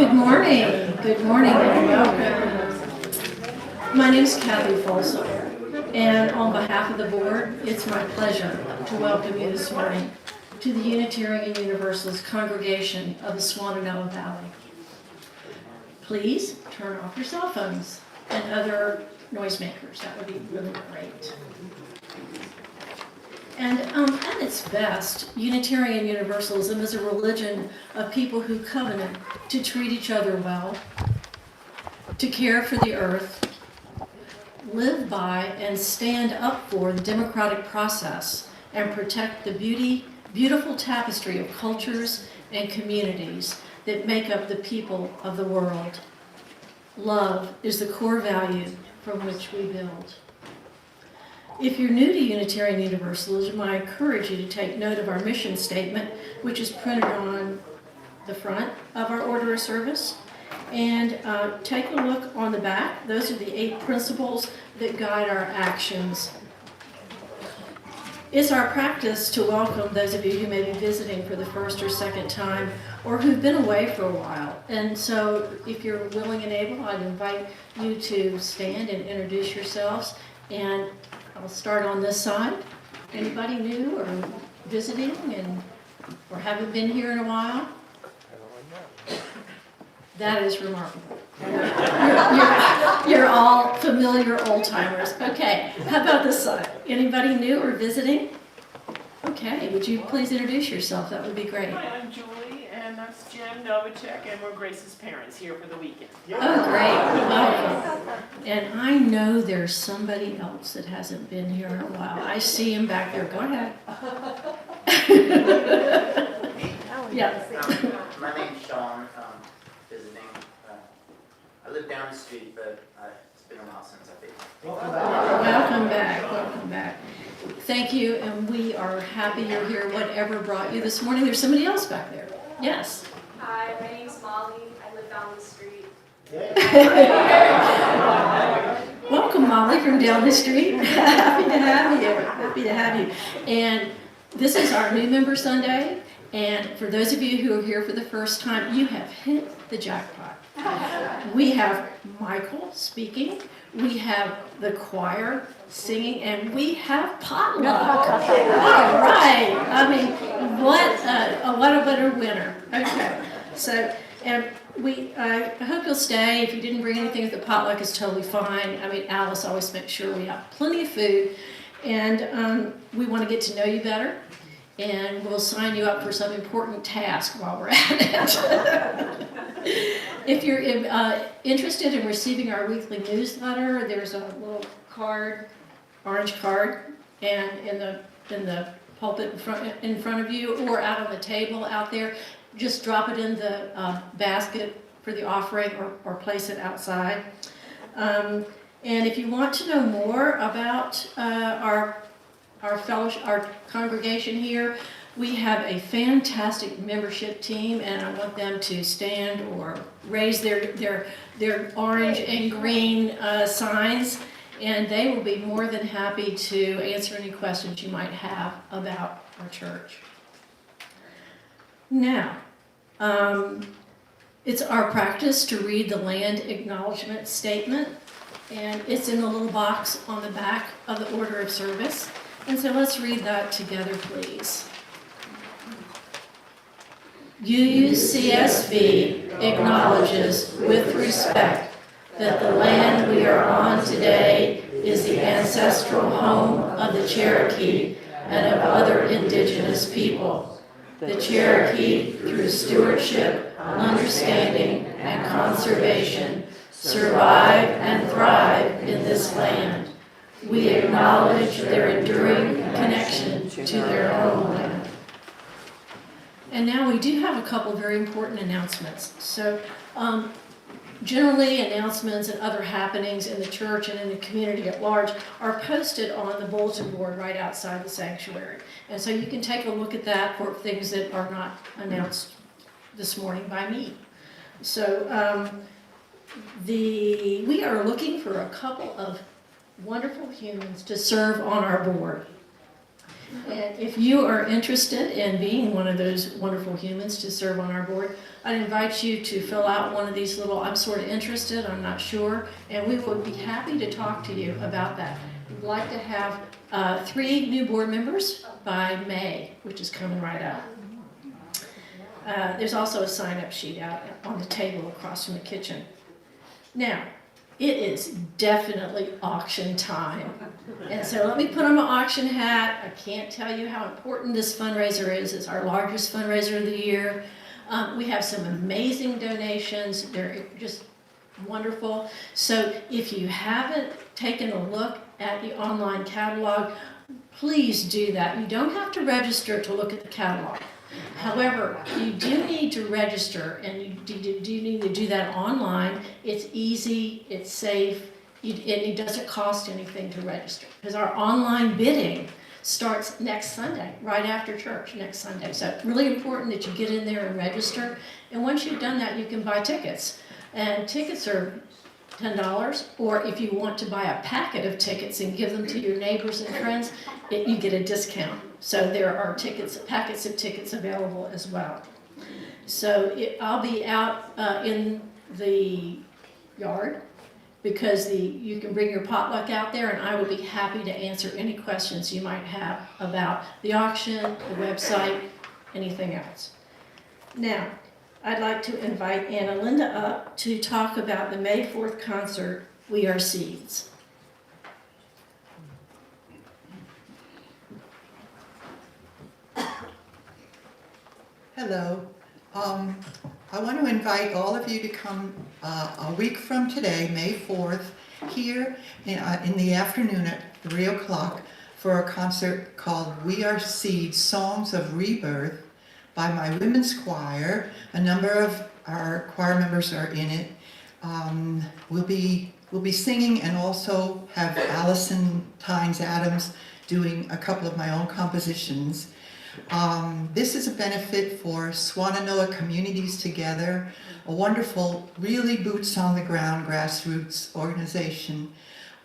Good morning. Good morning and welcome. My name is Kathy Folsom, and on behalf of the board, it's my pleasure to welcome you this morning to the Unitarian Universalist congregation of the Swananoa Valley. Please turn off your cell phones and other noisemakers. That would be really great. And at its best, Unitarian Universalism is a religion of people who covenant to treat each other well, to care for the earth, live by and stand up for the democratic process, and protect the beautiful tapestry of cultures and communities that make up the people of the world. Love is the core value from which we build. If you're new to Unitarian Universalism, I encourage you to take note of our mission statement, which is printed on the front of our order of service. And take a look on the back. Those are the 8 principles that guide our actions. It's our practice to welcome those of you who may be visiting for the first or second time or who've been away for a while. And so if you're willing and able, I'd invite you to stand and introduce yourselves. And I'll start on this side. Anybody new or visiting or haven't been here in a while? That is remarkable. You're all familiar old-timers. Okay, how about this side? Anybody new or visiting? Okay, would you please introduce yourself? That would be great. Hi, I'm Julie, and that's Jen Novacek, and we're Grace's parents here for the weekend. Oh, great. Welcome. And I know there's somebody else that hasn't been here in a while. I see him back there. Go ahead. Yeah. My name's Sean, visiting. I live down the street, but it's been a while since I've been here. Welcome back. Welcome back. Thank you, and we are happy you're here, whatever brought you this morning. There's somebody else back there. Yes. Hi, my name's Molly. I live down the street. Welcome, Molly, from down the street. Happy to have you. Happy to have you. And this is our new member Sunday. And for those of you who are here for the first time, you have hit the jackpot. We have Michael speaking. We have the choir singing, and we have potluck. All right. I mean, what a better winner. Okay. So, and I hope you'll stay. If you didn't bring anything, the potluck is totally fine. I mean, Alice always makes sure we have plenty of food, and we want to get to know you better, and we'll sign you up for some important task while we're at it. If you're interested in receiving our weekly newsletter, there's a little card, orange card, and in the pulpit in front of you, or out on the table out there. Just drop it in the basket for the offering, or place it outside. And if you want to know more about our fellowship, our congregation here, we have a fantastic membership team, and I want them to stand or raise their orange and green signs, and they will be more than happy to answer any questions you might have about our church. Now, it's our practice to read the land acknowledgement statement, and it's in the little box on the back of the order of service. And so let's read that together, please. UUCSV acknowledges with respect that the land we are on today is the ancestral home of the Cherokee and of other indigenous people. The Cherokee, through stewardship, understanding, and conservation, survive and thrive in this land. We acknowledge their enduring connection to their homeland. And now we do have a couple very important announcements. So generally, announcements and other happenings in the church and in the community at large are posted on the bulletin board right outside the sanctuary. And so you can take a look at that for things that are not announced this morning by me. So we are looking for a couple of wonderful humans to serve on our board. And And if you are interested in being one of those wonderful humans to serve on our board, I'd invite you to fill out one of these little, I'm sort of interested, I'm not sure, and we would be happy to talk to you about that. We'd like to have 3 new board members by May, which is coming right up. There's also a sign-up sheet out on the table across from the kitchen. Now, it is definitely auction time. And so let me put on my auction hat. I can't tell you how important this fundraiser is. It's our largest fundraiser of the year. We have some amazing donations. They're just wonderful. So if you haven't taken a look at the online catalog, please do that. You don't have to register to look at the catalog. However, you do need to register, and you do need to do that online. It's easy, it's safe, and it doesn't cost anything to register. Because our online bidding starts next Sunday, right after church, next Sunday. So it's really important that you get in there and register. And once you've done that, you can buy tickets. And tickets are $10, or if you want to buy a packet of tickets and give them to your neighbors and friends, you get a discount. So there are packets of tickets available as well. So I'll be out in the yard because you can bring your potluck out there, and I will be happy to answer any questions you might have about the auction, the website, anything else. Now, I'd like to invite Anna Linda up to talk about the May 4th concert, We Are Seeds. Hello. I want to invite all of you to come a week from today, May 4th, here in the afternoon at 3 o'clock for a concert called We Are Seeds, Songs of Rebirth by my women's choir. A number of our choir members are in it. We'll be singing and also have Allison Tynes-Adams doing a couple of my own compositions. This is a benefit for Swannanoa Communities Together, a wonderful, really boots-on-the-ground grassroots organization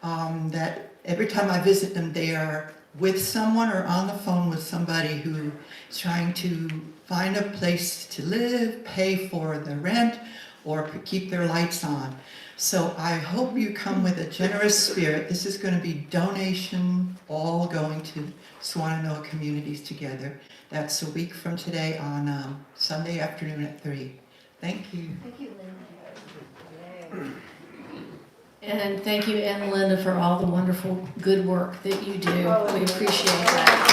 that every time I visit them, they are with someone or on the phone with somebody who is trying to find a place to live, pay for the rent, or keep their lights on. So I hope you come with a generous spirit. This is going to be donation, all going to Swannanoa Communities Together. That's a week from today on Sunday afternoon at 3. Thank you. Thank you, Linda. And thank you, Anna Linda, for all the wonderful good work that you do. We appreciate that.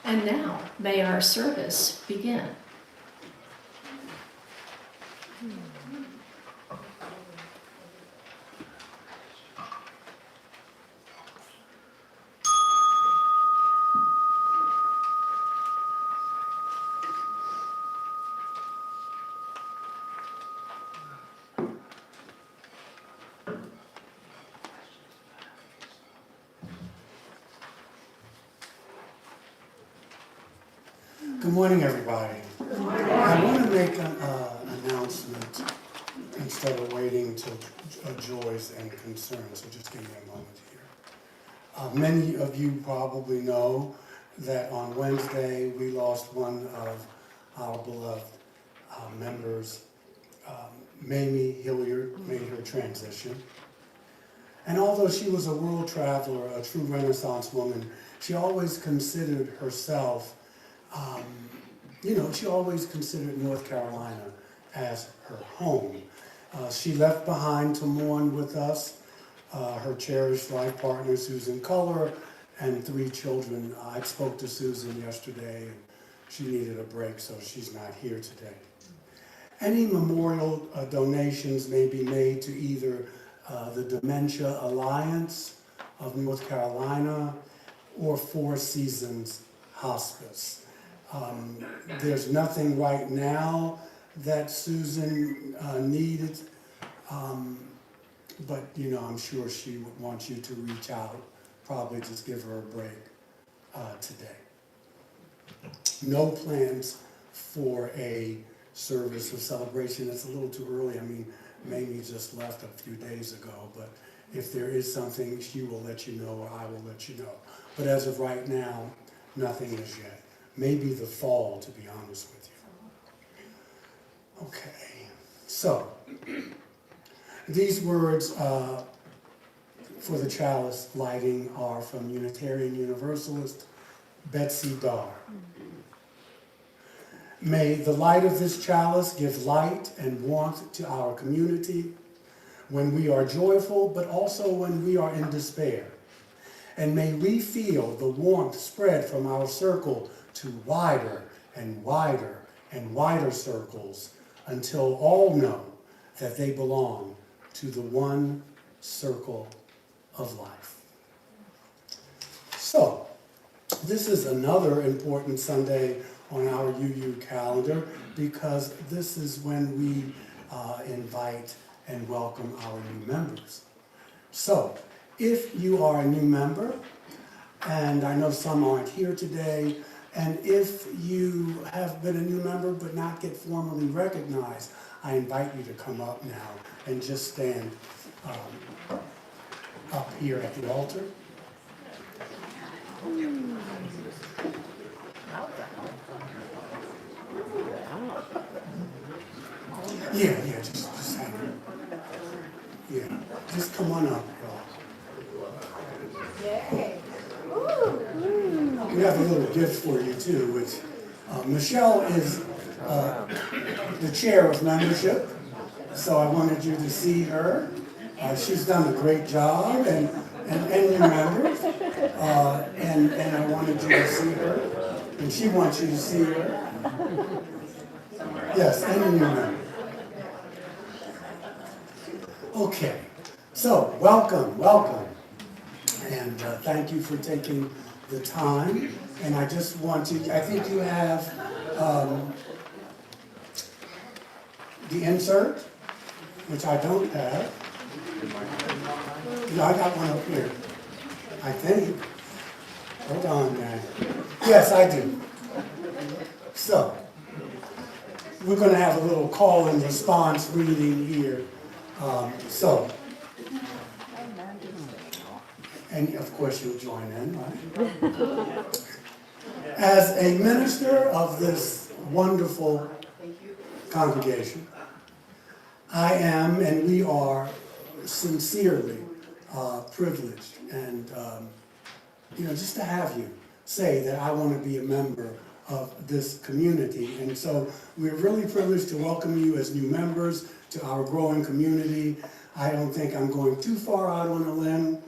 And now, may our service begin. Good morning, everybody. Good morning. I want to make an announcement instead of waiting till joys and concerns, so just give me a moment here. Many of you probably know that on Wednesday we lost one of our beloved members. Mamie Hilliard made her transition. And although she was a world traveler, a true Renaissance woman, she always considered herself she always considered North Carolina as her home. She left behind to mourn with us her cherished life partner, Susan Culler, and 3 children. I spoke to Susan yesterday, and she needed a break, so she's not here today. Any memorial donations may be made to either the Dementia Alliance of North Carolina or Four Seasons Hospice. There's nothing right now that Susan needed, but I'm sure she would want you to reach out, probably just give her a break today. No plans for a service of celebration. It's a little too early. I mean, Mamie just left a few days ago, but If there is something, she will let you know, or I will let you know. But as of right now, nothing is yet. Maybe the fall, to be honest with you. Okay, so these words for the chalice lighting are from Unitarian Universalist Betsy Dar. May the light of this chalice give light and warmth to our community when we are joyful, but also when we are in despair. And may we feel the warmth spread from our circle to wider and wider and wider circles until all know that they belong to the one circle of life. So, this is another important Sunday on our UU calendar because this is when we invite and welcome our new members. So, if you are a new member, and I know some aren't here today, and if you have been a new member but not get formally recognized, I invite you to come up now and just stand up here at the altar. Yeah, just hang on. Yeah, just come on up, y'all. Yay. We have a little gift for you too, which Michelle is the chair of membership, so I wanted you to see her. She's done a great job, and new members, and I wanted you to see her, and she wants you to see her. Yes, and new member. Okay, so welcome, and thank you for taking the time. And I just want to, I think you have the insert, which I don't have. No, I got one up here, I think. Hold on, man. Yes, I do. So, we're going to have a little call and response reading here. And of course you'll join in, right? As a minister of this wonderful congregation, I am and we are sincerely privileged and just to have you say that I want to be a member of this community. And so we're really privileged to welcome you as new members to our growing community. I don't think I'm going too far out on a limb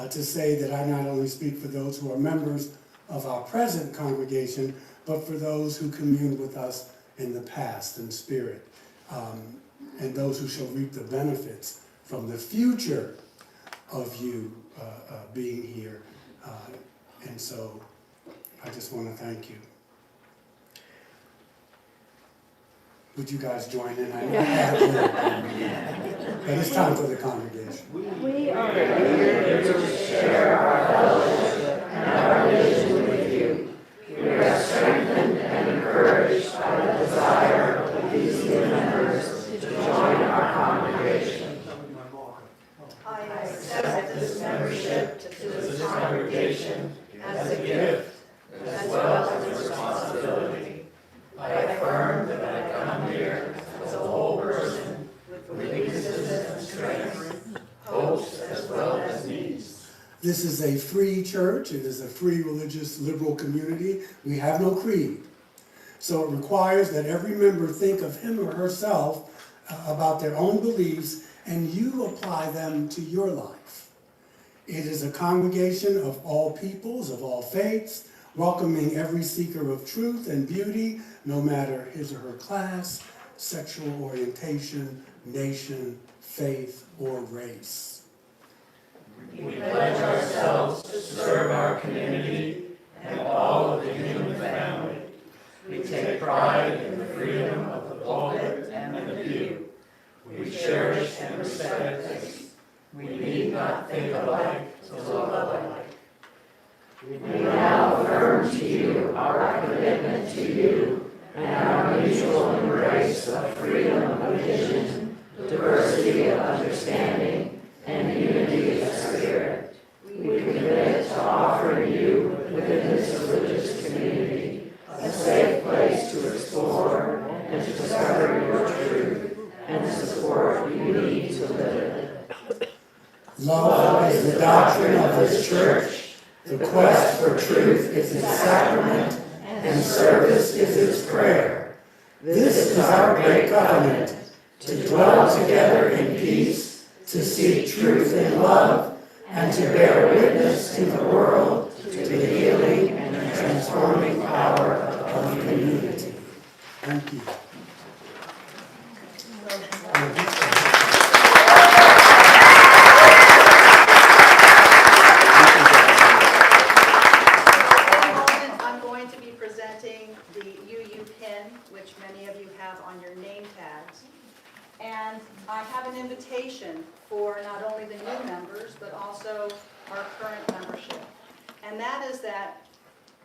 to say that I not only speak for those who are members of our present congregation, but for those who communed with us in the past in spirit, and those who shall reap the benefits from the future of you being here. And so I just want to thank you. Would you guys join in? I know I have to, but it's time for the congregation. We are here to share our fellowship and our vision with you. We are strengthened and encouraged by the desire of these new members to join our congregation. I accept this membership to this congregation as a gift as well as a responsibility. I affirm that I come here as a whole person with weaknesses and strengths, hopes as well as needs. This is a free church. It is a free religious liberal community. We have no creed. So it requires that every member think of him or herself about their own beliefs and you apply them to your life. It is a congregation of all peoples, of all faiths, welcoming every seeker of truth and beauty, no matter his or her class, sexual orientation, nation, faith, or race. We pledge ourselves to serve our community and all of the human family. We take pride in the freedom of the pulpit and the pew. We cherish and respect this. We need not think alike to love alike. We now affirm to you our commitment to you and our mutual embrace of freedom of vision, diversity of understanding, and unity Love is the doctrine of this church. The quest for truth is its sacrament, and service is its prayer. This is our great covenant, to dwell together in peace, to seek truth in love, and to bear witness to the world to the healing and transforming power of community. Thank you. I'm going to be presenting the UU pin, which many of you have on your name tags. And I have an invitation for not only the new members, but also our current membership. And that is that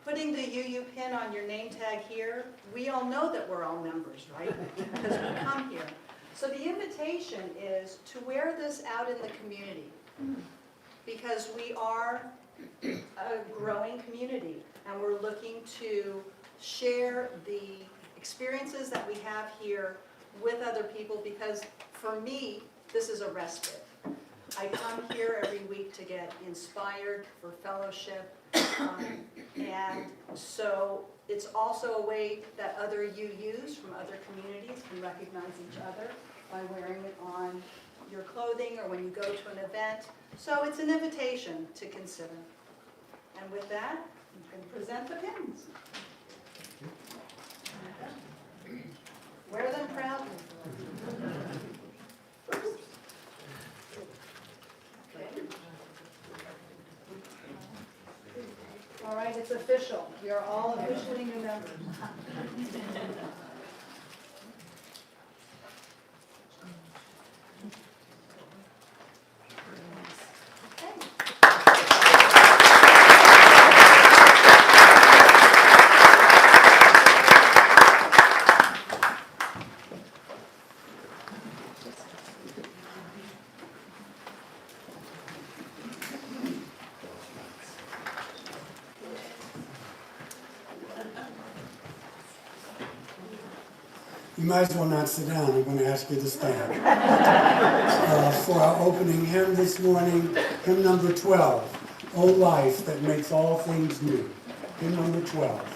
putting the UU pin on your name tag here, we all know that we're all members, right? Because we come here. So the invitation is to wear this out in the community, because we are a growing community, and we're looking to share the experiences that we have here with other people, because for me, this is a respite. I come here every week to get inspired for fellowship, and so it's also a way that other UUs from other communities can recognize each other by wearing it on your clothing or when you go to an event. So it's an invitation to consider. And with that, you can present the pins. Wear them proudly. Okay. All right, it's official. We are all officially new members. You might as well not sit down. I'm going to ask you to stand. For our opening hymn this morning, hymn number 12, O Life That Makes All Things New. Hymn number 12.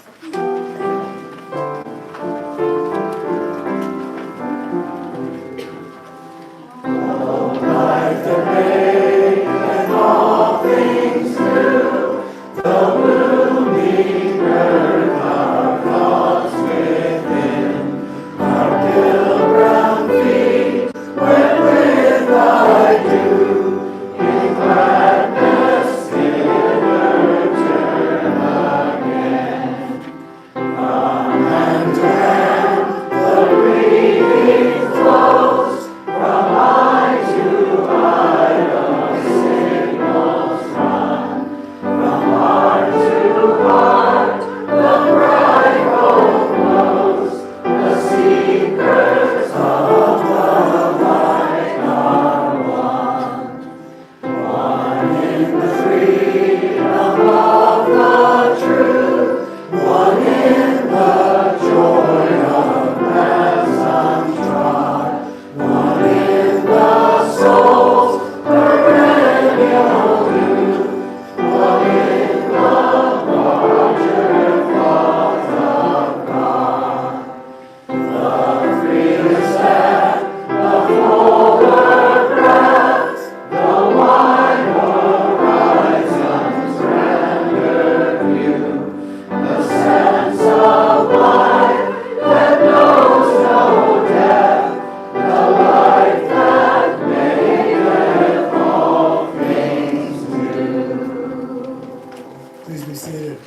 Please be seated.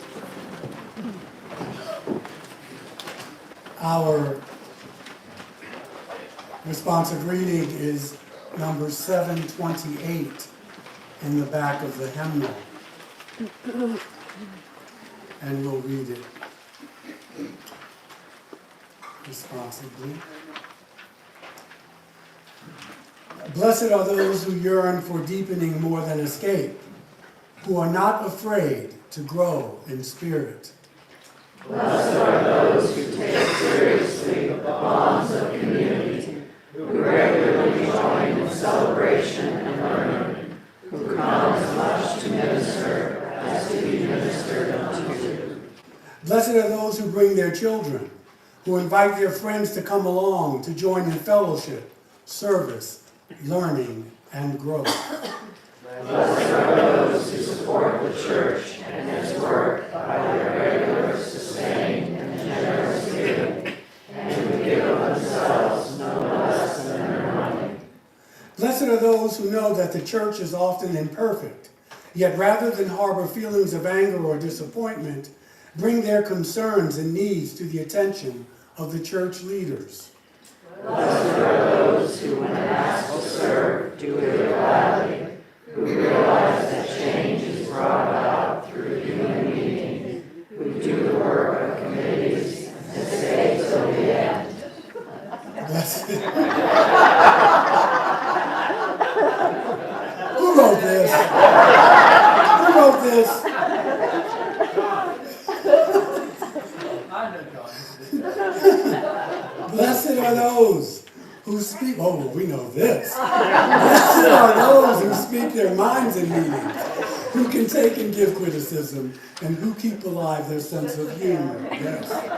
Our responsive reading is number 728 in the back of the hymnal. And we'll read it responsively. Blessed are those who yearn for deepening more than escape, who are not afraid to grow in spirit. Blessed are those who take seriously the bonds of community, who regularly join in celebration and learning, Blessed are those who bring their children, who invite their friends to come along to join in fellowship, service, learning, and growth. Blessed are those who support the church and its work by their regular, sustained, and generous giving, and who give of themselves no less than their money. Blessed are those who know that the church is often imperfect, yet rather than harbor feelings of anger or disappointment, bring their concerns and needs to the attention of the church leaders. Blessed are those who, when asked to serve, do it gladly, who realize that change is brought about through human meeting, who do the work of committees and stay till the end. Blessed. Who wrote this? Who wrote this? Blessed are those who speak. Oh, well, we know this. Blessed are those who speak their minds in meetings, who can take and give criticism, and who keep alive their sense of humor. Yes. Blessed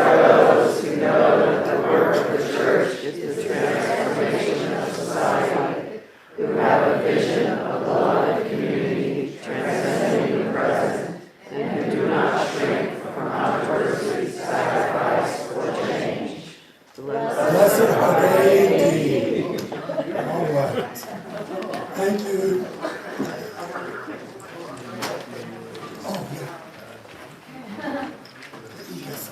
are those who know that the work of the church is the transformation of society, who have a vision of beloved community transcending the present, and who do not shrink from controversy, sacrifice, or change. Blessed are they indeed. All right. Thank you. Oh, yeah. Yes.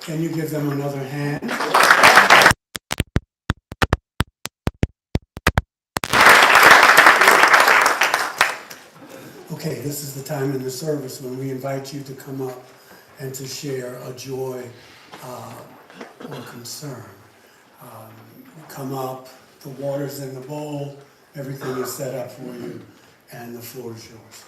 Can you give them another hand? Okay, this is the time in the service when we invite you to come up and to share a joy or concern. Come up, the water's in the bowl, everything is set up for you, and the floor is yours.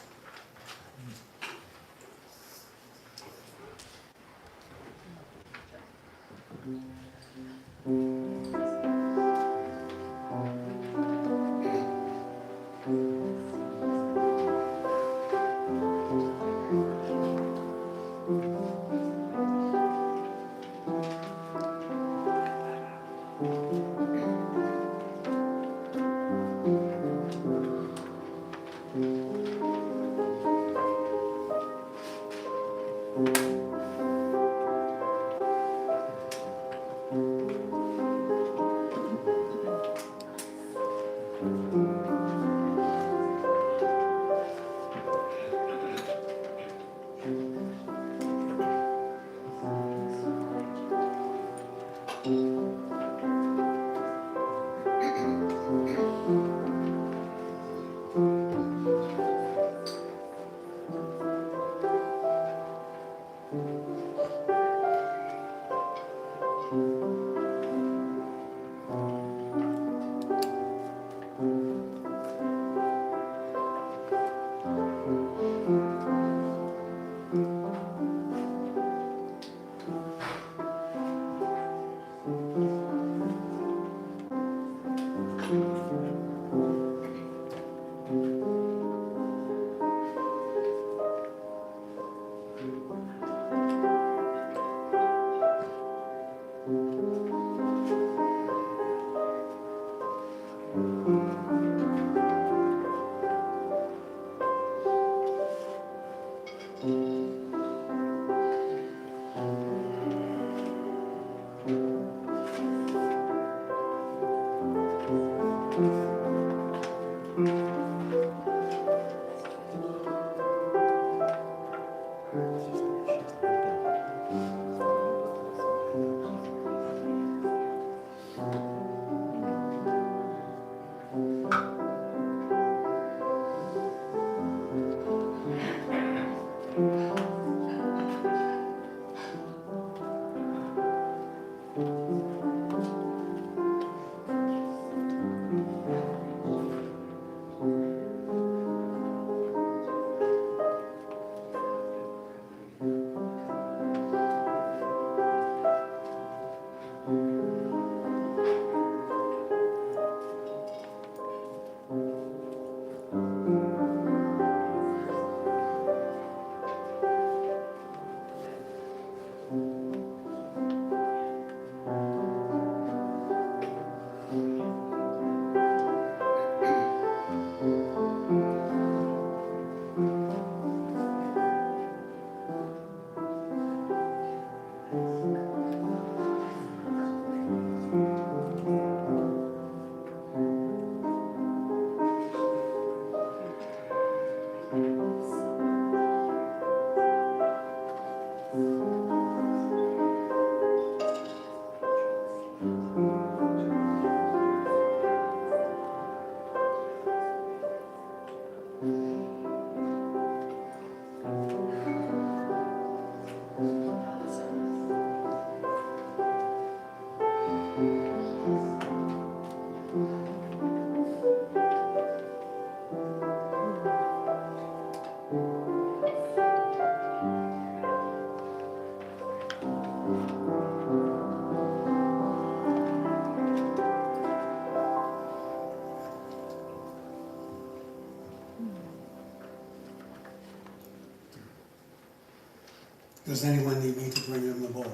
Does anyone need me to bring them the bowl?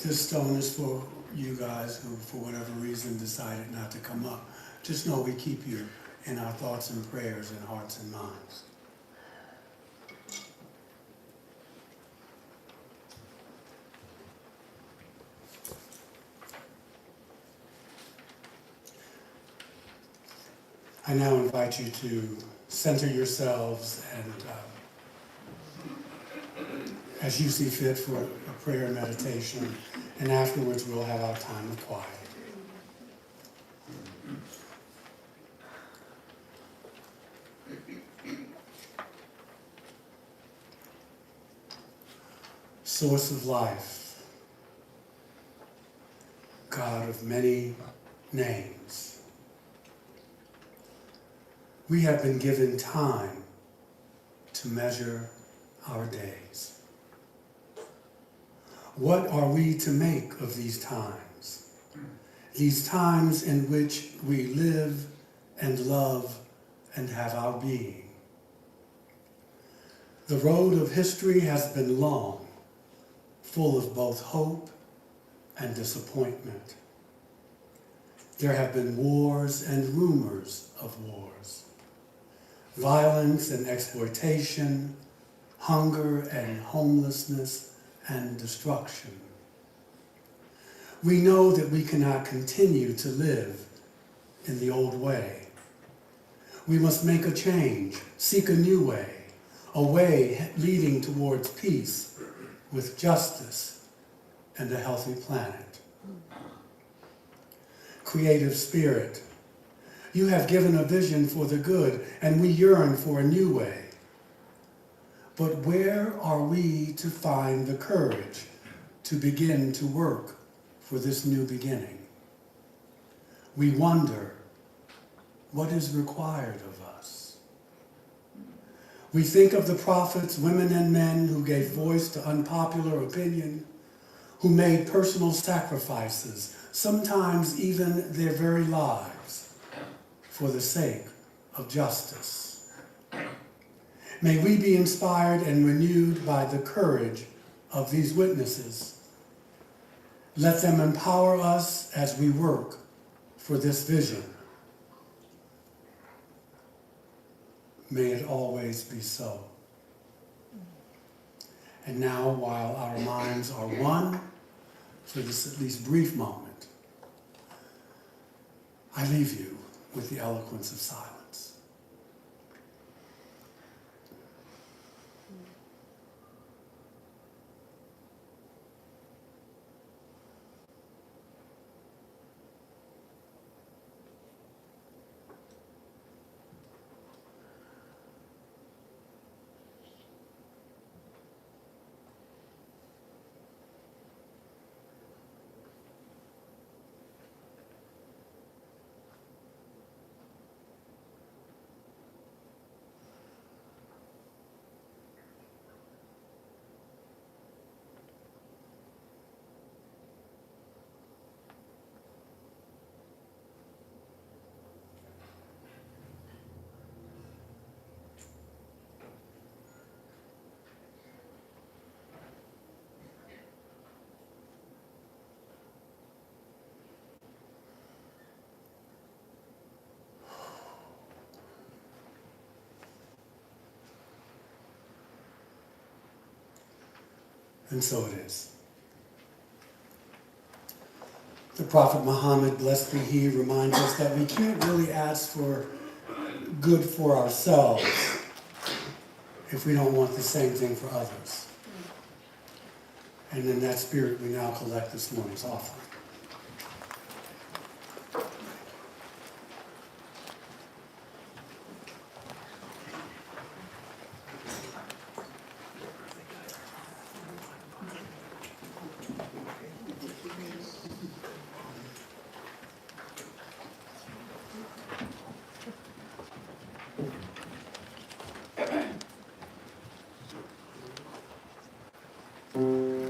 This stone is for you guys who, for whatever reason, decided not to come up. Just know we keep you in our thoughts and prayers and hearts and minds. I now invite you to center yourselves and as you see fit for a prayer and meditation, and afterwards we'll have our time of quiet. Source of life, God of many names, we have been given time to measure our days. What are we to make of these times? These times in which we live and love and have our being. The road of history has been long, full of both hope and disappointment. There have been wars and rumors of wars, violence and exploitation, hunger and homelessness and destruction. We know that we cannot continue to live in the old way. We must make a change, seek a new way, a way leading towards peace with justice and a healthy planet. Creative Spirit, you have given a vision for the good, and we yearn for a new way. But where are we to find the courage to begin to work for this new beginning? We wonder, what is required of us? We think of the prophets, women and men who gave voice to unpopular opinion, who made personal sacrifices, sometimes even their very lives, for the sake of justice. May we be inspired and renewed by the courage of these witnesses. Let them empower us as we work for this vision. May it always be so. And now, while our minds are one, for this at least brief moment, I leave you with the eloquence of silence. And so it is. The Prophet Muhammad, blessed be he, reminds us that we can't really ask for good for ourselves if we don't want the same thing for others. And in that spirit, we now collect this morning's offering. Hallelujah.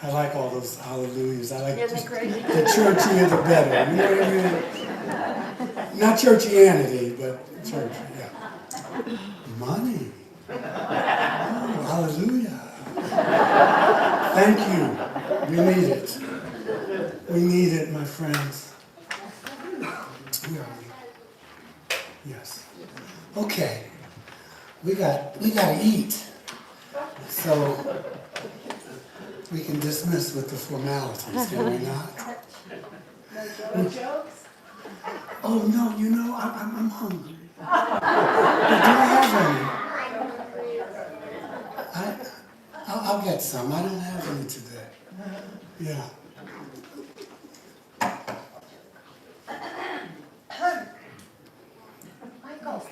I like all those hallelujahs. I like Isn't it just crazy? the churchier the better. You know what I mean? Not churchianity, but church, yeah. Money. Oh, hallelujah. Thank you. We need it. We need it, my friends. Where are we? Yes. Okay. We gotta eat. So we can dismiss with the formalities, can we not? No jokes? Oh no, you know, I'm hungry. But do I have any? I'll get some. I don't have any today. Yeah. Michael.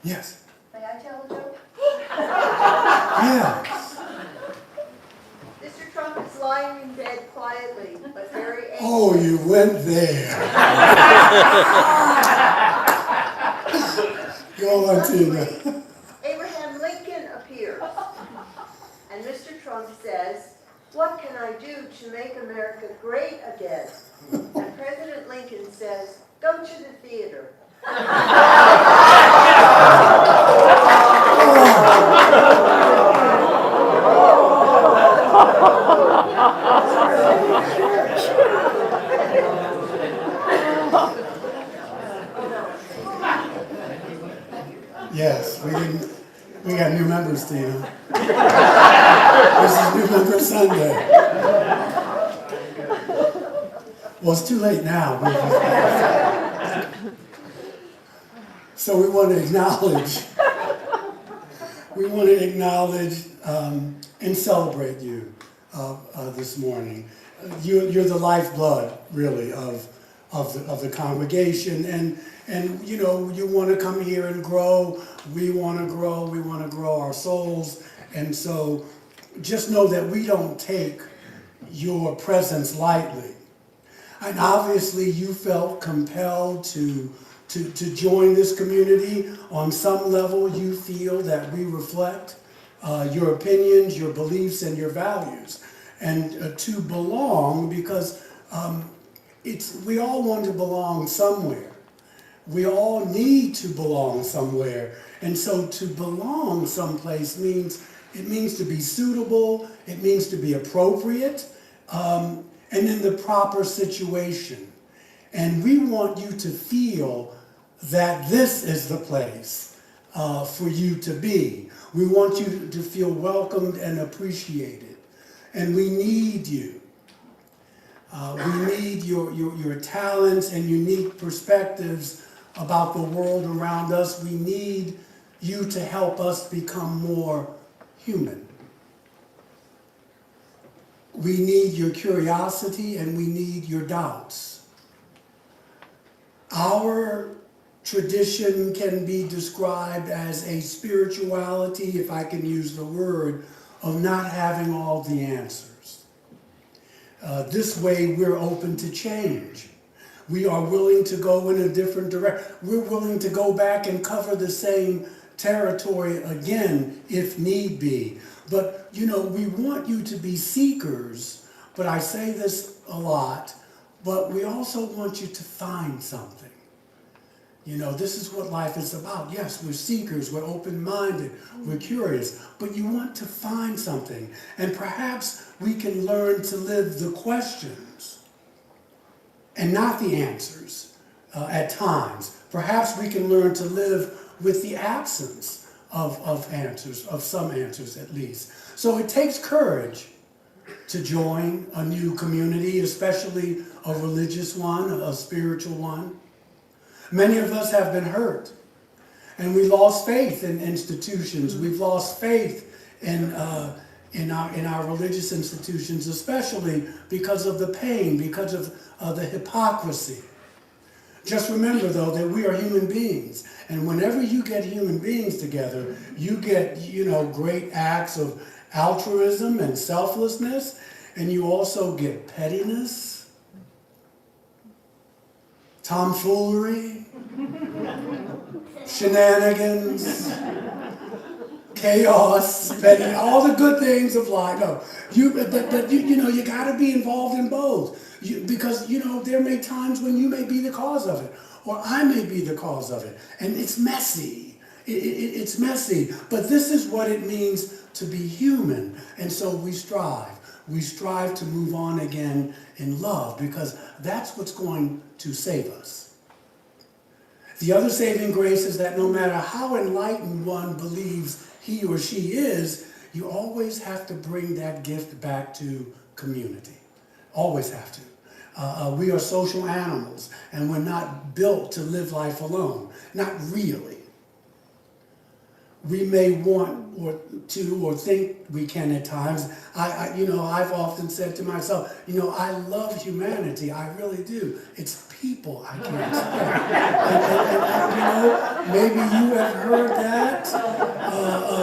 Yes. May I tell a joke? Yeah. Mr. Trump is lying in bed quietly, but very angry. Oh, you went there. Go on, Tina. Abraham Lincoln appears, and Mr. Trump says, "What can I do to make America great again?" And President Lincoln says, "Go to the theater." Yes, we got new members, Tina. This is New Member Sunday. Well, it's too late now. So we want to acknowledge and celebrate you this morning. You're the lifeblood, really, of the congregation, and you know, you want to come here and grow. We want to grow. We want to grow our souls, and so just know that we don't take your presence lightly. And obviously, you felt compelled to join this community. On some level, you feel that we reflect your opinions, your beliefs, and your values. And to belong, because we all want to belong somewhere. We all need to belong somewhere. And so to belong someplace means to be suitable, it means to be appropriate, and in the proper situation. And we want you to feel that this is the place for you to be. We want you to feel welcomed and appreciated. And we need you. We need your talents and unique perspectives about the world around us. We need you to help us become more human. We need your curiosity and we need your doubts. Our tradition can be described as a spirituality, if I can use the word, of not having all the answers. This way we're open to change. We are willing to go in a different direction. We're willing to go back and cover the same territory again if need be. But, you know, we want you to be seekers, but I say this a lot, but we also want you to find something. You know, this is what life is about. Yes, we're seekers, we're open-minded, we're curious, but you want to find something. And perhaps we can learn to live the questions and not the answers at times. Perhaps we can learn to live with the absence of answers, of some answers at least. So it takes courage to join a new community, especially a religious one, a spiritual one. Many of us have been hurt, and we lost faith in institutions. We've lost faith in our religious institutions, especially because of the pain, because of the hypocrisy. Just remember, though, that we are human beings, and whenever you get human beings together, you get, you know, great acts of altruism and selflessness, and you also get pettiness, tomfoolery, shenanigans, chaos, petty, all the good things of life. No, but you got to be involved in both. Because there may times when you may be the cause of it, or I may be the cause of it, and it's messy. It's messy, but this is what it means to be human, and so we strive. We strive to move on again in love, because that's what's going to save us. The other saving grace is that no matter how enlightened one believes he or she is, you always have to bring that gift back to community. Always have to. We are social animals, and we're not built to live life alone. Not really. We may want or think we can at times. I've often said to myself, I love humanity. I really do. It's people I can't stand. Maybe you have heard that.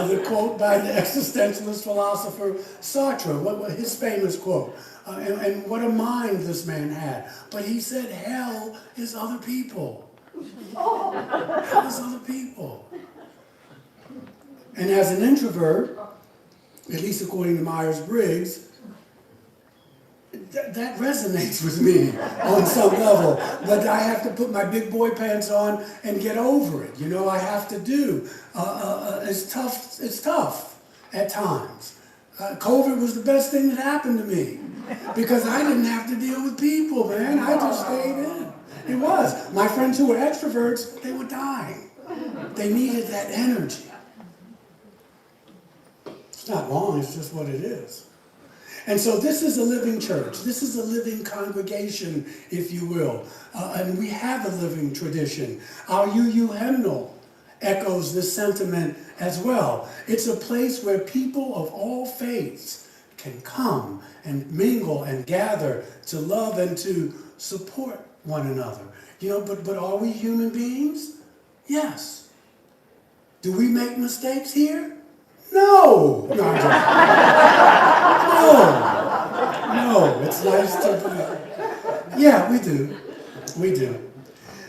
The quote by the existentialist philosopher Sartre, his famous quote. And what a mind this man had. But he said, hell is other people. Hell is other people. And as an introvert, at least according to Myers-Briggs, that resonates with me on some level. But I have to put my big boy pants on and get over it. I have to do. It's tough at times. COVID was the best thing that happened to me, because I didn't have to deal with people, man. I just stayed in. It was. My friends who were extroverts, they were dying. They needed that energy. It's not wrong, it's just what it is. And so this is a living church. This is a living congregation, if you will. And we have a living tradition. Our UU hymnal echoes this sentiment as well. It's a place where people of all faiths can come and mingle and gather to love and to support one another. But are we human beings? Yes. Do we make mistakes here? No! No, it's nice to be. Yeah, we do. We do.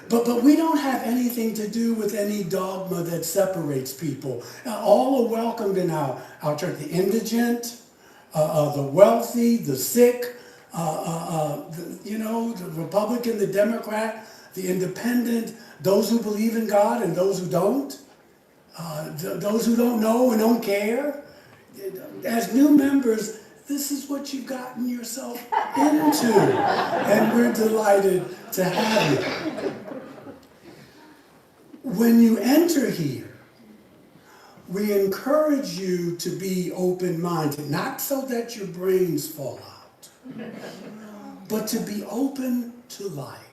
But we don't have anything to do with any dogma that separates people. All are welcomed in our church. The indigent, the wealthy, the sick, the Republican, the Democrat, the independent, those who believe in God and those who don't. Those who don't know and don't care. As new members, this is what you've gotten yourself into. And we're delighted to have you. When you enter here, we encourage you to be open-minded, not so that your brains fall out, but to be open to life.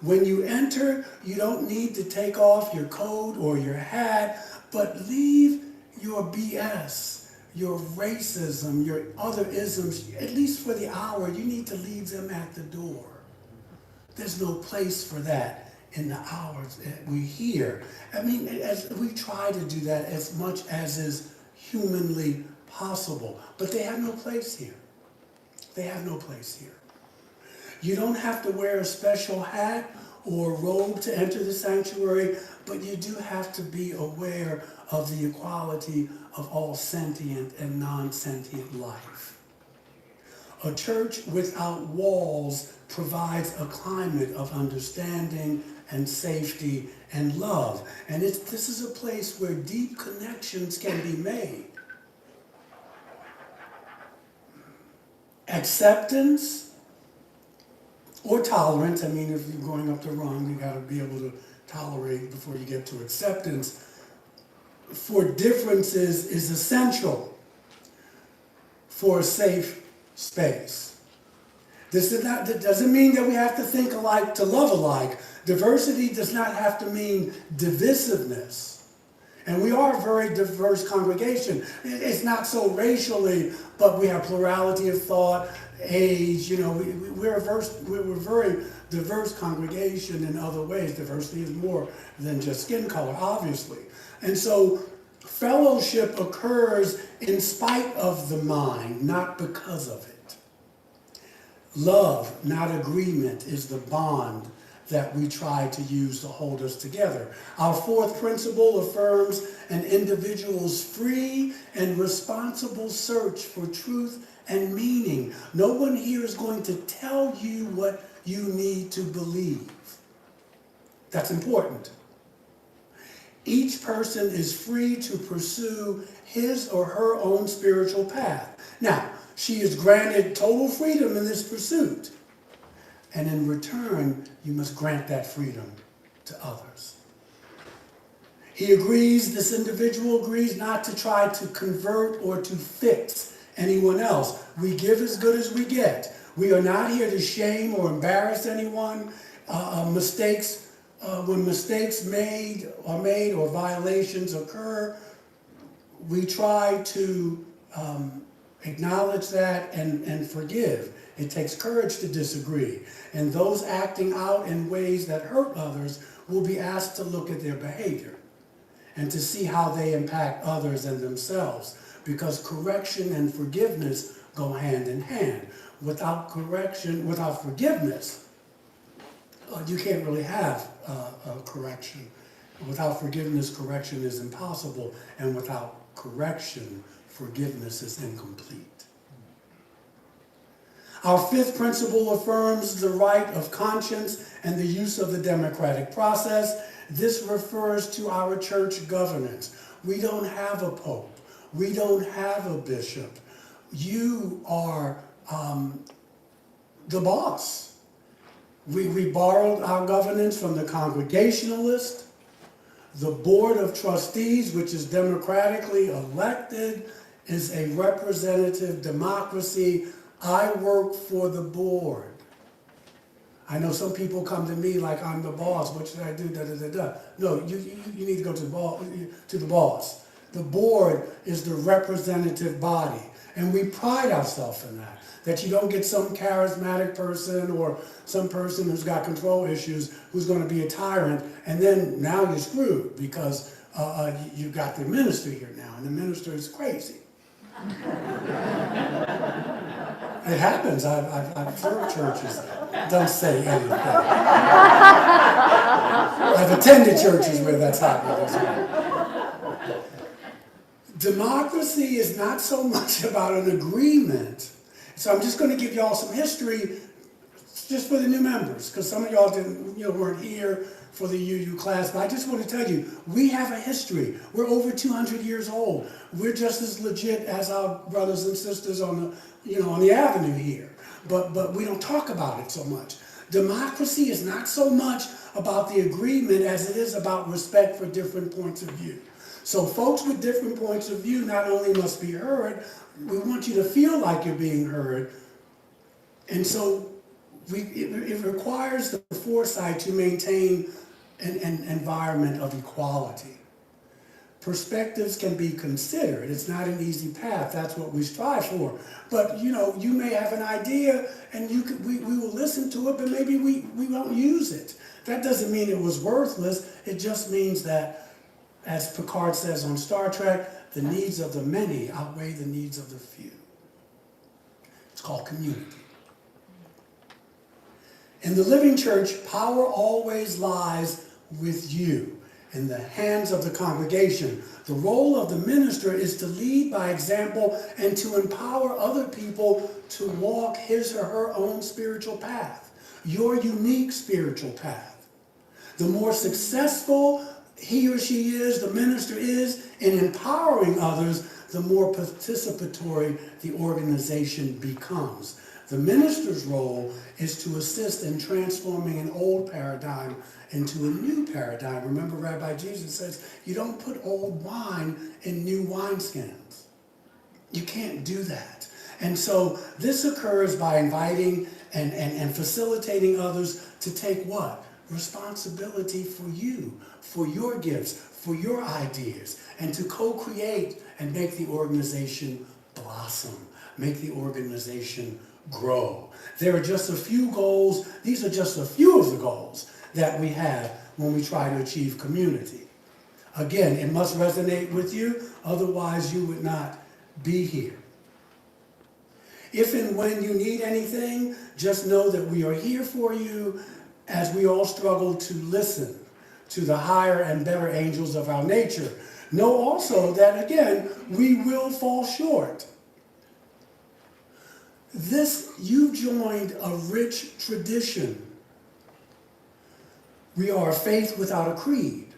When you enter, you don't need to take off your coat or your hat, but leave your BS, your racism, your other isms. At least for the hour, you need to leave them at the door. There's no place for that in the hours that we hear. As we try to do that as much as is humanly possible, but they have no place here. They have no place here. You don't have to wear a special hat or robe to enter the sanctuary, but you do have to be aware of the equality of all sentient and non-sentient life. A church without walls provides a climate of understanding and safety and love. And this is a place where deep connections can be made. Acceptance or tolerance. If you're going up the rung, you got to be able to tolerate before you get to acceptance. For differences is essential for a safe space. That doesn't mean that we have to think alike to love alike. Diversity does not have to mean divisiveness. And we are a very diverse congregation. It's not so racially, but we have plurality of thought, age. We're a very diverse congregation in other ways. Diversity is more than just skin color, obviously. And so fellowship occurs in spite of the mind, not because of it. Love, not agreement, is the bond that we try to use to hold us together. Our fourth principle affirms an individual's free and responsible search for truth and meaning. No one here is going to tell you what you need to believe. That's important. Each person is free to pursue his or her own spiritual path. Now, she is granted total freedom in this pursuit. And in return, you must grant that freedom to others. This individual agrees not to try to convert or to fix anyone else. We give as good as we get. We are not here to shame or embarrass anyone. When mistakes are made or violations occur, we try to acknowledge that and forgive. It takes courage to disagree. And those acting out in ways that hurt others will be asked to look at their behavior and to see how they impact others and themselves. Because correction and forgiveness go hand in hand. Without forgiveness, you can't really have correction. Without forgiveness, correction is impossible. And without correction, forgiveness is incomplete. Our fifth principle affirms the right of conscience and the use of the democratic process. This refers to our church governance. We don't have a pope. We don't have a bishop. You are the boss. We borrowed our governance from the Congregationalist. The Board of Trustees, which is democratically elected, is a representative democracy. I work for the board. I know some people come to me like I'm the boss. What should I do? Da, da, da, da. No, you need to go to the boss. The board is the representative body. And we pride ourselves in that. That you don't get some charismatic person or some person who's got control issues who's going to be a tyrant, and then now you're screwed because you've got the minister here now, and the minister is crazy. It happens. I've heard churches don't say anything. I've attended churches where that's happened as well. Democracy is not so much about an agreement. So I'm just going to give y'all some history just for the new members, because some of y'all weren't here for the UU class, but I just want to tell you, we have a history. We're over 200 years old. We're just as legit as our brothers and sisters on the avenue here. But we don't talk about it so much. Democracy is not so much about the agreement as it is about respect for different points of view. So folks with different points of view not only must be heard, we want you to feel like you're being heard. And so it requires the foresight to maintain an environment of equality. Perspectives can be considered. It's not an easy path. That's what we strive for. But you may have an idea and we will listen to it, but maybe we won't use it. That doesn't mean it was worthless. It just means that, as Picard says on Star Trek, the needs of the many outweigh the needs of the few. It's called community. In the living church, power always lies with you, in the hands of the congregation. The role of the minister is to lead by example and to empower other people to walk his or her own spiritual path, your unique spiritual path. The more successful he or she is, the minister is, in empowering others, the more participatory the organization becomes. The minister's role is to assist in transforming an old paradigm into a new paradigm. Remember, Rabbi Jesus says, you don't put old wine in new wineskins. You can't do that. And so this occurs by inviting and facilitating others to take what? Responsibility for you, for your gifts, for your ideas, and to co-create and make the organization blossom, make the organization grow. There are just a few goals. These are just a few of the goals that we have when we try to achieve community. Again, it must resonate with you, otherwise you would not be here. If and when you need anything, just know that we are here for you. as we all struggle to listen to the higher and better angels of our nature. Know also that, again, we will fall short. You've joined a rich tradition. We are a faith without a creed.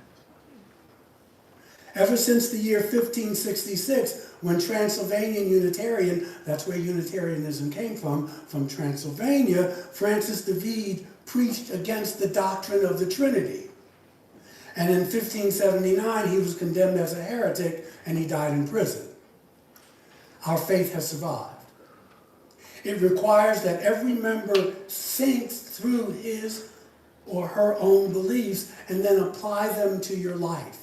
Ever since the year 1566, when Transylvanian Unitarian, that's where Unitarianism came from Transylvania, Francis de Vide preached against the doctrine of the Trinity. And in 1579, he was condemned as a heretic and he died in prison. Our faith has survived. It requires that every member thinks through his or her own beliefs and then apply them to your life.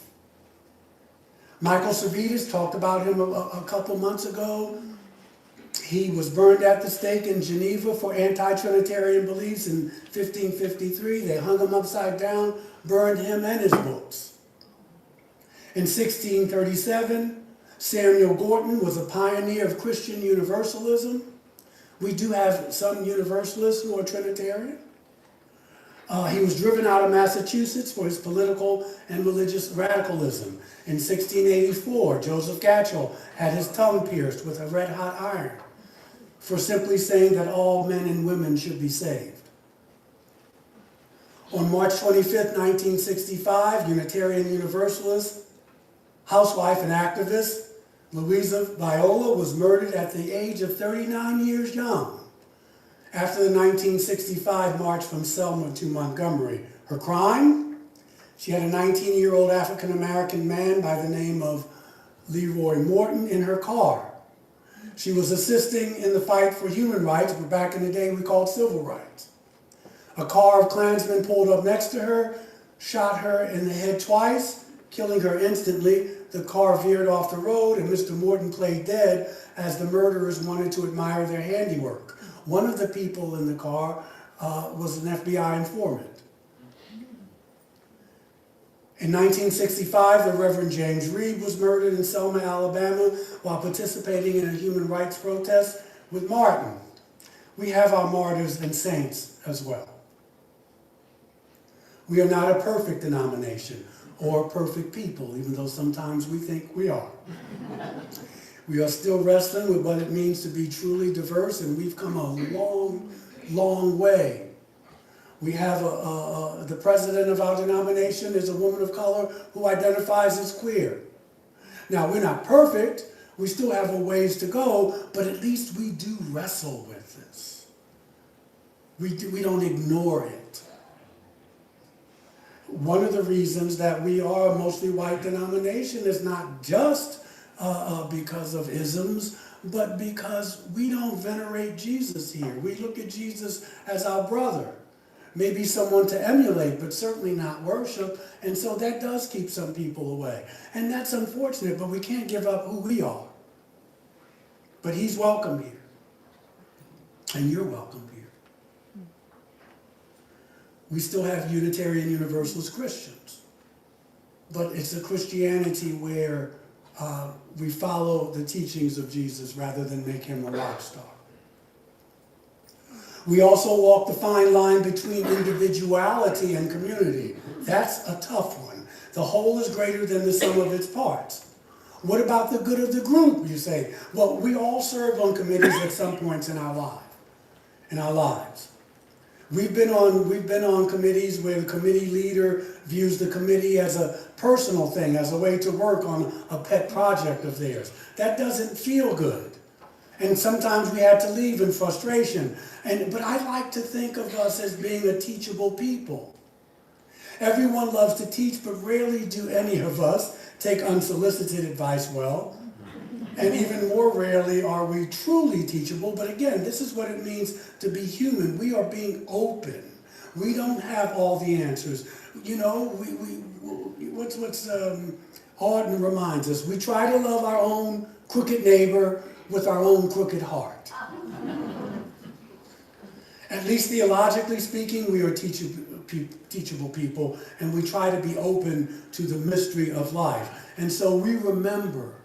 Michael Servetus talked about him a couple months ago. He was burned at the stake in Geneva for anti-Trinitarian beliefs in 1553. They hung him upside down, burned him and his books. In 1637, Samuel Gorton was a pioneer of Christian Universalism. We do have some Universalists who are Trinitarian. He was driven out of Massachusetts for his political and religious radicalism. In 1684, Joseph Gatchell had his tongue pierced with a red-hot iron for simply saying that all men and women should be saved. On March 25th, 1965, Unitarian Universalist, housewife and activist, Louisa Viola was murdered at the age of 39 years young after the 1965 march from Selma to Montgomery. Her crime? She had a 19-year-old African-American man by the name of Leroy Morton in her car. She was assisting in the fight for human rights, but back in the day we called civil rights. A car of Klansmen pulled up next to her, shot her in the head twice, killing her instantly. The car veered off the road and Mr. Morton played dead as the murderers wanted to admire their handiwork. One of the people in the car was an FBI informant. In 1965, the Reverend James Reed was murdered in Selma, Alabama, while participating in a human rights protest with Martin. We have our martyrs and saints as well. We are not a perfect denomination or perfect people, even though sometimes we think we are. We are still wrestling with what it means to be truly diverse, and we've come a long, long way. We have the president of our denomination is a woman of color who identifies as queer. Now, we're not perfect. We still have a ways to go, but at least we do wrestle with this. We don't ignore it. One of the reasons that we are a mostly white denomination is not just because of isms, but because we don't venerate Jesus here. We look at Jesus as our brother. Maybe someone to emulate, but certainly not worship. And so that does keep some people away. And that's unfortunate, but we can't give up who we are. But he's welcome here. And you're welcome here. We still have Unitarian Universalist Christians. But it's a Christianity where we follow the teachings of Jesus rather than make him a rock star. We also walk the fine line between individuality and community. That's a tough one. The whole is greater than the sum of its parts. What about the good of the group, you say? Well, we all serve on committees at some points in our lives. We've been on committees where the committee leader views the committee as a personal thing, as a way to work on a pet project of theirs. That doesn't feel good. And sometimes we had to leave in frustration. But I like to think of us as being a teachable people. Everyone loves to teach, but rarely do any of us take unsolicited advice well. And even more rarely are we truly teachable. But again, this is what it means to be human. We are being open. We don't have all the answers. You know, what's Auden reminds us, we try to love our own crooked neighbor with our own crooked heart. At least theologically speaking, we are teachable people, and we try to be open to the mystery of life. And so we remember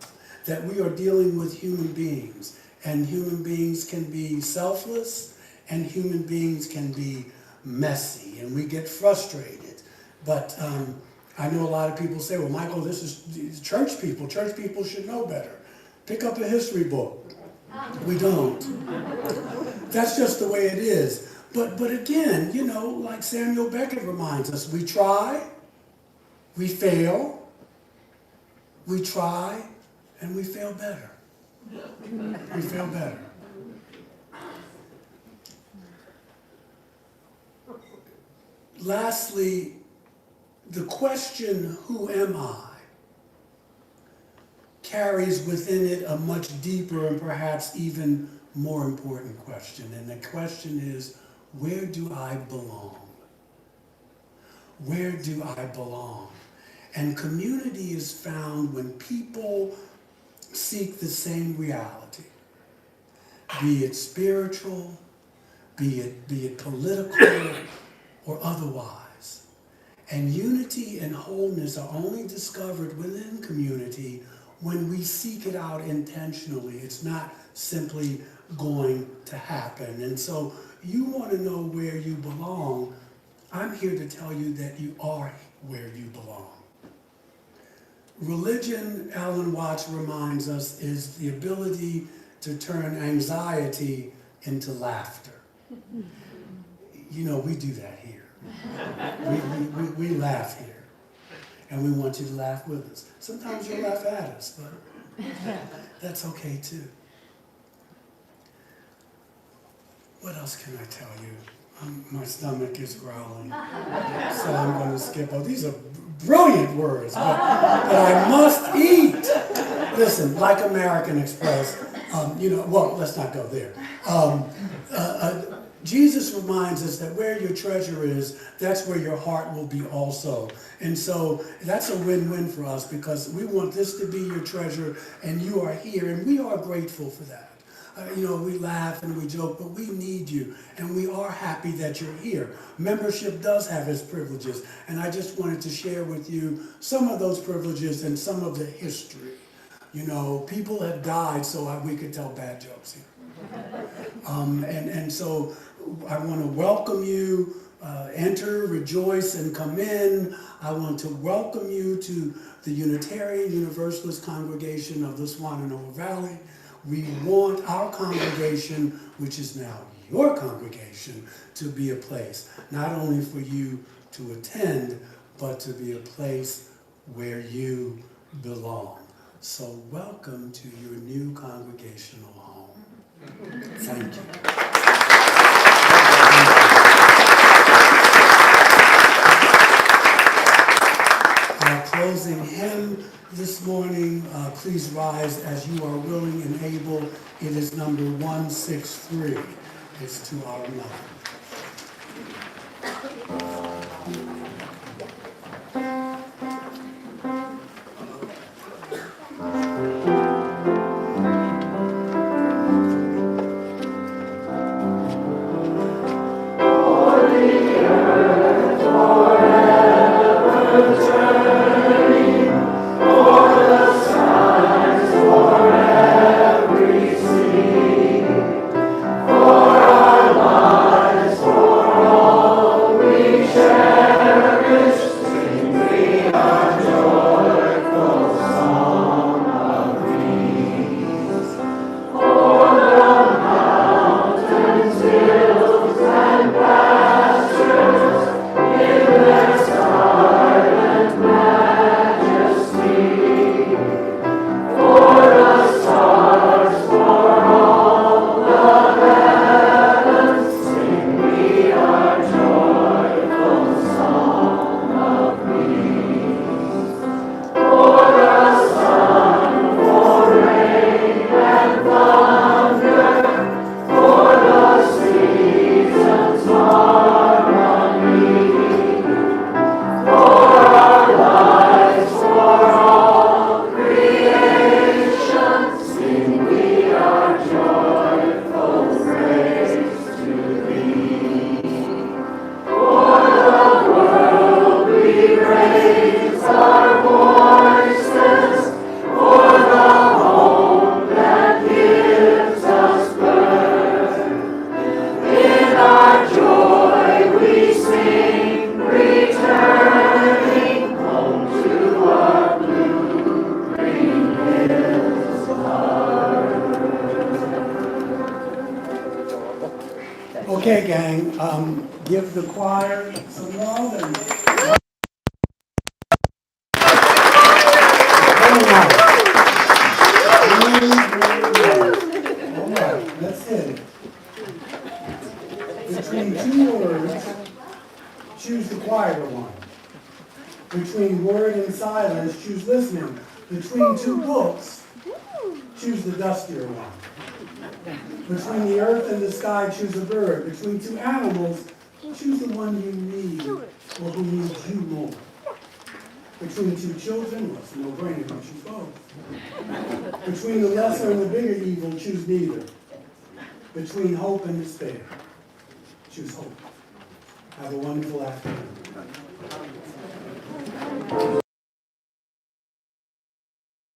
that we are dealing with human beings, and human beings can be selfless, and human beings can be messy and we get frustrated. But I know a lot of people say, well, Michael, this is church people. Church people should know better. Pick up a history book. We don't. That's just the way it is. But again, you know, like Samuel Beckett reminds us, we try, we fail, we try, and we fail better. We fail better. Lastly, the question, who am I, carries within it a much deeper and perhaps even more important question. And the question is, where do I belong? Where do I belong? And community is found when people seek the same reality, be it spiritual, be it political, or otherwise. And unity and wholeness are only discovered within community when we seek it out intentionally. It's not simply going to happen. And so you want to know where you belong. I'm here to tell you that you are where you belong. Religion, Alan Watts reminds us, is the ability to turn anxiety into laughter. You know, we do that here. We laugh here. And we want you to laugh with us. Sometimes you laugh at us, but that's okay too. What else can I tell you? My stomach is growling, so I'm going to skip. Oh, these are brilliant words, but I must eat. Listen, like American Express, you know, well, let's not go there. Jesus reminds us that where your treasure is, that's where your heart will be also. And so that's a win-win for us because we want this to be your treasure and you are here and we are grateful for that. You know, we laugh and we joke, but we need you and we are happy that you're here. Membership does have its privileges and I just wanted to share with you some of those privileges and some of the history. You know, people have died so we could tell bad jokes here. And so I want to welcome you, enter, rejoice, and come in. I want to welcome you to the Unitarian Universalist congregation of the Swananoa Valley. We want our congregation, which is now your congregation, to be a place not only for you to attend, but to be a place where you belong. So welcome to your new congregational home. Thank you. Our closing hymn this morning, please rise as you are willing and able. It is number 163. It's to our mother. We Okay, gang, give the choir some love and. All right, let's hit it. Between two words, choose the quieter one. Between word and silence, choose listening. Between two books, choose the dustier one. Between the earth and the sky, choose a bird. Between two animals, choose the one you need or who needs you more. Between two children, well, it's no brainer, you choose both. Between the lesser and the bigger evil, choose neither. Between hope and despair, choose hope. Have a wonderful afternoon.